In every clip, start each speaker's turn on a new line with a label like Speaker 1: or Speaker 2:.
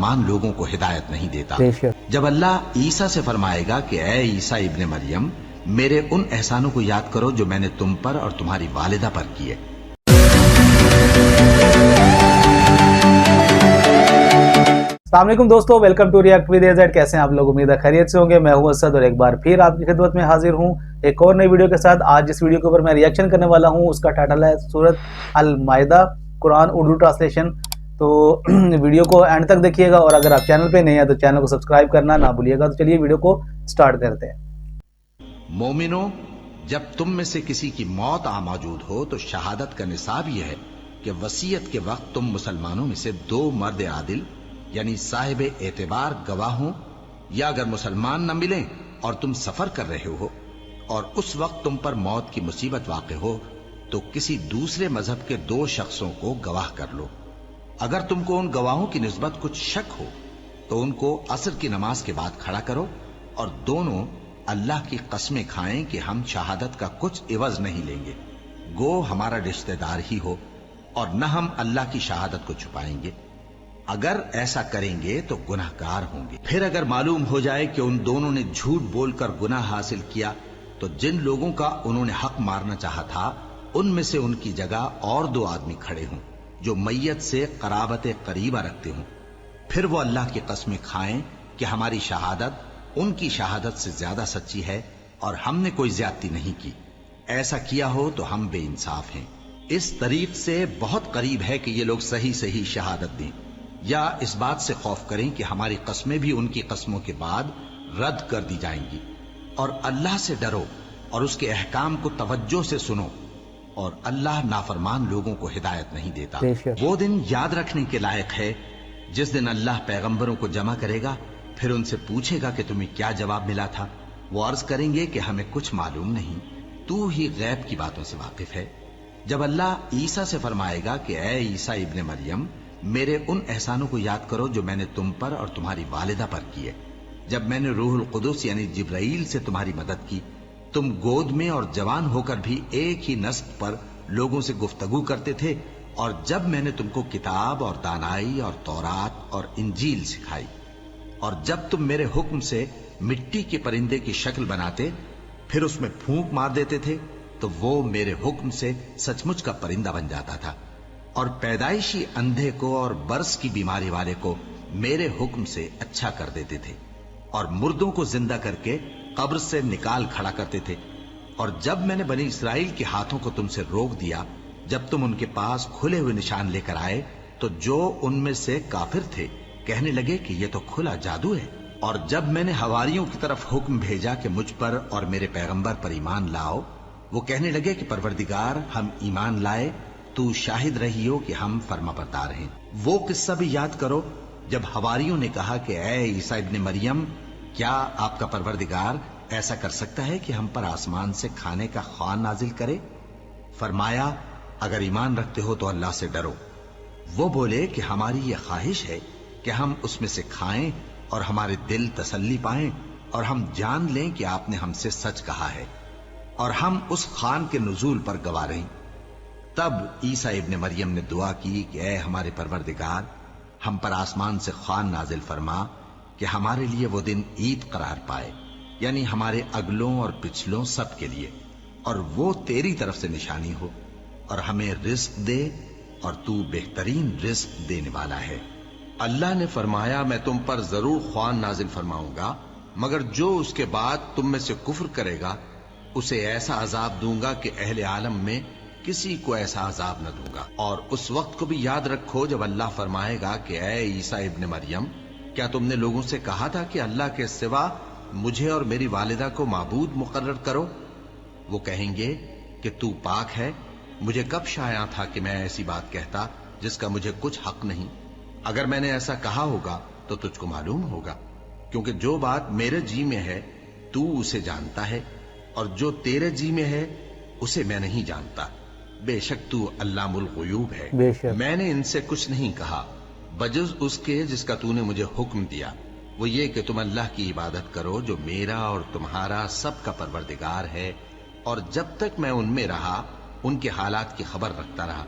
Speaker 1: नाफरमान लोगों को हिदायत नहीं देता। जब अल्लाह ईसा से फरमाएगा कि ऐ ईसा इब्ने मरियम, मेरे उन एहसानों को याद करो जो मैंने तुम पर और तुम्हारी वालिदा पर किए।
Speaker 2: अस्सलाम वालेकुम दोस्तों, welcome to react with AZ. कैसे हैं आप लोग? उम्मीद है खैरियत से होंगे। मैं हूं असद और एक बार फिर आपकी खिदमत में हाजिर हूं एक और नई वीडियो के साथ। आज जिस वीडियो के ऊपर मैं रिएक्शन करने वाला हूं उसका टाइटल है सूरत अल माइदा, कुरान उर्दू ट्रांसलेशन। तो वीडियो को एंड तक देखिएगा और अगर आप चैनल पे नए हैं तो चैनल को सब्सक्राइब करना ना भूलिएगा। तो चलिए वीडियो को स्टार्ट करते हैं।
Speaker 1: मोमिनो, जब तुम में से किसी की मौत आ मौजूद हो तो शहादत का निसाब यह है कि वसीयत के वक्त तुम मुसलमानों में से दो मर्द आदिल यानी साहिब एतबार गवाह हों, या अगर मुसलमान न मिलें और तुम सफर कर रहे हो और उस वक्त तुम पर मौत की मुसीबत वाक़ हो तो किसी दूसरे मजहब के दो शख्सों को गवाह कर लो। अगर तुमको उन गवाहों की निस्बत कुछ शक हो तो उनको असर की नमाज के बाद खड़ा करो और दोनों अल्लाह की कस्में खाएं कि हम शहादत का कुछ इवज नहीं लेंगे, गो हमारा रिश्तेदार ही हो, और न हम अल्लाह की शहादत को छुपाएंगे। अगर ऐसा करेंगे तो गुनाहगार होंगे। फिर अगर मालूम हो जाए कि उन दोनों ने झूठ बोलकर गुनाह हासिल किया तो जिन लोगों का उन्होंने हक मारना चाहा था उनमें से उनकी जगह और दो आदमी खड़े हों जो मैयत से कराबत करीबा रखते हों। फिर वो अल्लाह की कस्में खाएं कि हमारी शहादत उनकी शहादत से ज्यादा सच्ची है और हमने कोई ज्यादती नहीं की। ऐसा किया हो तो हम बेइंसाफ हैं। इस तरीक से बहुत करीब है कि ये लोग सही सही शहादत दें, या इस बात से खौफ करें कि हमारी कस्में भी उनकी कस्मों के बाद रद्द कर दी जाएंगी। और अल्लाह से डरो और उसके अहकाम को तवज्जो से सुनो, और अल्लाह नाफरमान लोगों को हिदायत नहीं देता। वो दिन याद रखने के लायक है जिस दिन अल्लाह पैगंबरों को जमा करेगा, फिर उनसे पूछेगा कि तुम्हें क्या जवाब मिला था। वो अर्ज करेंगे कि हमें कुछ मालूम नहीं, तू ही गैब की बातों से वाकिफ है। जब अल्लाह ईसा से फरमाएगा कि ऐ ईसा इब्ने मरियम, मेरे उन एहसानों को याद करो जो मैंने तुम पर और तुम्हारी वालिदा पर किए। जब मैंने रूहुल कुदुस यानी जिब्राइल से तुम्हारी मदद की, तुम गोद में और जवान होकर भी एक ही नस्ब पर लोगों से गुफ्तगू करते थे, और जब मैंने तुमको किताब और दानाई और तौरात और इंजील सिखाई, और जब तुम मेरे हुक्म से मिट्टी के परिंदे की शक्ल बनाते फिर उसमें फूंक मार देते थे तो वो मेरे हुक्म से सचमुच का परिंदा बन जाता था, और पैदाइशी अंधे को और बर्स की बीमारी वाले को मेरे हुक्म से अच्छा कर देते थे, और मुर्दों को जिंदा करके कब्र से निकाल खड़ा करते थे। और जब मैंने बनी इसराइल के हाथों को तुमसे रोक दिया, जब तुम उनके पास खुले हुए निशान लेकर आए, तो जो उनमें से काफिर थे कहने लगे कि ये तो खुला जादू है। और जब मैंने हवारियों की तरफ हुक्म भेजा कि मुझ पर और मेरे पैगंबर पर ईमान लाओ, वो कहने लगे कि परवरदिगार, हम ईमान लाए, तू शाहिद रही हो कि हम फर्माबरदार हैं। वो किस्सा भी याद करो जब हवारियों ने कहा कि ऐ ईसा इब्ने मरियम, क्या आपका परवरदिगार ऐसा कर सकता है कि हम पर आसमान से खाने का ख्वान नाजिल करे? फरमाया, अगर ईमान रखते हो तो अल्लाह से डरो। वो बोले कि हमारी ये ख्वाहिश है कि हम उसमें से खाएं और हमारे दिल तसल्ली पाएं और हम जान लें कि आपने हमसे सच कहा है, और हम उस खान के नुजूल पर गवाह रहें। तब ईसा इब्ने मरियम ने दुआ की कि ऐ हमारे परवरदिगार, हम पर आसमान से खान नाजिल फरमा कि हमारे लिए वो दिन ईद करार पाए, यानी हमारे अगलों और पिछलों सब के लिए, और वो तेरी तरफ से निशानी हो, और हमें रिस्क दे, और तू बेहतरीन रिस्क देने वाला है।
Speaker 3: अल्लाह ने फरमाया, मैं तुम पर जरूर ख्वान नाजिल फरमाऊंगा, मगर जो उसके बाद तुम में से कुफ्र करेगा उसे ऐसा अजाब दूंगा कि अहले आलम में किसी को ऐसा अजाब न दूंगा। और उस वक्त को भी याद रखो जब अल्लाह फरमाएगा कि ऐ ईसा इब्ने मरियम, क्या तुमने लोगों से कहा था कि अल्लाह के सिवा मुझे और मेरी वालिदा को माबूद मुकर्रर करो? वो कहेंगे कि तू पाक है, मुझे कब शाया था कि मैं ऐसी बात कहता जिसका मुझे कुछ हक नहीं। अगर मैंने ऐसा कहा होगा तो तुझको मालूम होगा, क्योंकि जो बात मेरे जी में है तू उसे जानता है, और जो तेरे जी में है उसे मैं नहीं जानता। बेशक तू अल्लामुल गुयूब है। मैंने इनसे कुछ नहीं कहा बजुज उसके जिसका तूने मुझे हुक्म दिया, वो ये कि तुम अल्लाह की इबादत करो जो मेरा और तुम्हारा सबका परवरदिगार है। और जब तक मैं उनमें रहा उनके हालात की खबर रखता रहा।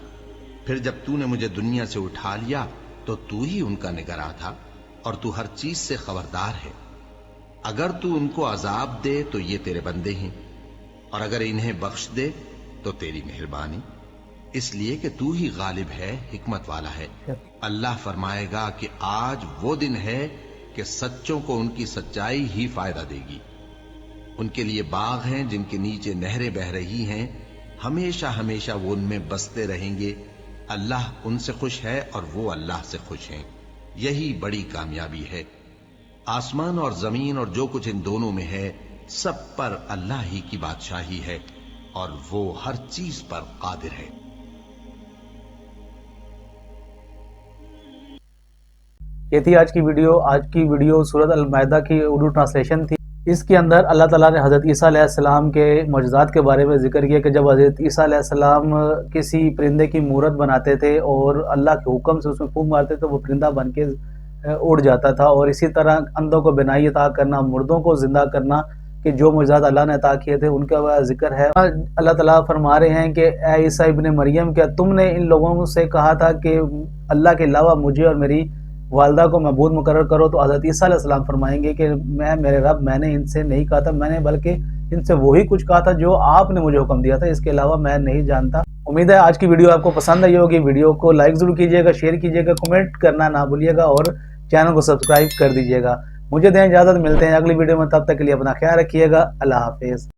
Speaker 3: फिर जब तूने मुझे दुनिया से उठा लिया तो तू ही उनका निगरां था, اور تو ہر چیز سے خبردار ہے۔ اگر تو ان کو عذاب دے تو یہ تیرے بندے ہیں، اور اگر انہیں بخش دے تو تیری مہربانی، اس لیے کہ تو ہی غالب ہے، حکمت والا ہے۔ اللہ فرمائے گا کہ آج وہ دن ہے کہ سچوں کو ان کی سچائی ہی فائدہ دے گی۔ ان کے لیے باغ ہیں جن کے نیچے نہریں بہ رہی ہیں، ہمیشہ ہمیشہ وہ ان میں بستے رہیں گے۔ اللہ ان سے خوش ہے اور وہ اللہ سے خوش ہیں، یہی بڑی کامیابی ہے۔ آسمان اور زمین اور جو کچھ ان دونوں میں ہے، سب پر اللہ ہی کی بادشاہی ہے، اور وہ ہر چیز پر قادر ہے۔
Speaker 2: یہ تھی آج کی ویڈیو سورۃ المائدہ کی اردو ٹرانسلیشن تھی۔ اس کے اندر اللہ تعالیٰ نے حضرت عیسیٰ علیہ السلام کے معجزات کے بارے میں ذکر کیا کہ جب حضرت عیسیٰ علیہ السلام کسی پرندے کی مورت بناتے تھے اور اللہ کے حکم سے اس میں پھونک مارتے تو وہ پرندہ بن کے اڑ جاتا تھا، اور اسی طرح اندھوں کو بینائی عطا کرنا، مردوں کو زندہ کرنا، کہ جو معجزات اللہ نے عطا کیے تھے ان کا ذکر ہے۔ اللہ تعالیٰ فرما رہے ہیں کہ اے عیسیٰ ابن مریم، کیا تم نے ان لوگوں سے کہا تھا کہ اللہ کے علاوہ مجھے اور میری والدہ کو معبود مقرر کرو؟ تو حضرت عیسیٰ علیہ السلام فرمائیں گے کہ میرے رب، میں نے ان سے نہیں کہا تھا، میں نے بلکہ ان سے وہی کچھ کہا تھا جو آپ نے مجھے حکم دیا تھا، اس کے علاوہ میں نہیں جانتا۔ امید ہے آج کی ویڈیو آپ کو پسند آئی ہوگی۔ ویڈیو کو لائک ضرور کیجیے گا، شیئر کیجیے گا، کمنٹ کرنا نہ بھولیے گا، اور چینل کو سبسکرائب کر دیجیے گا۔ مجھے دیں اجازت، ملتے ہیں اگلی ویڈیو میں، تب تک کے لیے اپنا خیال رکھیے گا۔ اللہ حافظ۔